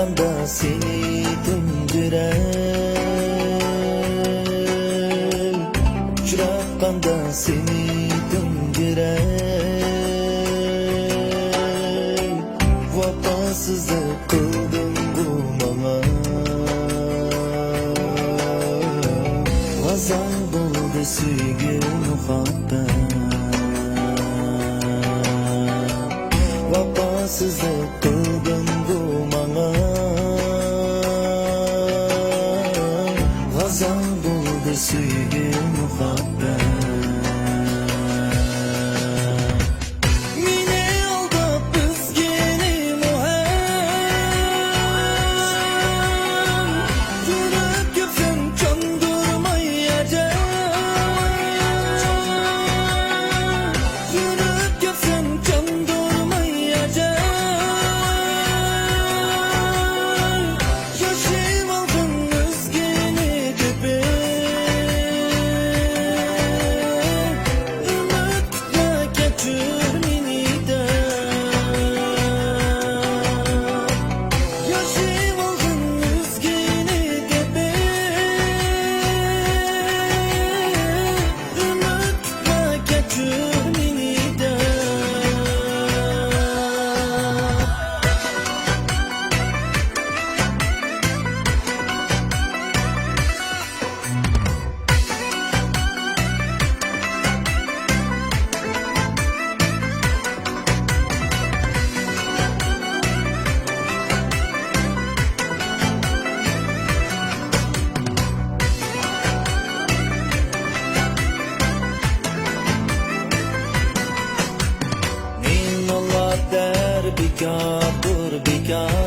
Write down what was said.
Uchratganda seni döndürer, uchratganda seni döndürer. Vafasızlık kıldın bu bana, gazap oldu sevgi muhabbet. Vafasızlık kıldın bu bana, gazap oldu sevgi muhabbet. Meni aldab bizgeni muham, yurib köpsün çandırmayacak, yurib köpsün çandırmayacak. Yaşayıp aldın özgeni köpek, ümitla geçir meni de. Yaşayıp aldın özgeni köpek, ümitla geçir meni de. Men Allah der bekar, dur bekar.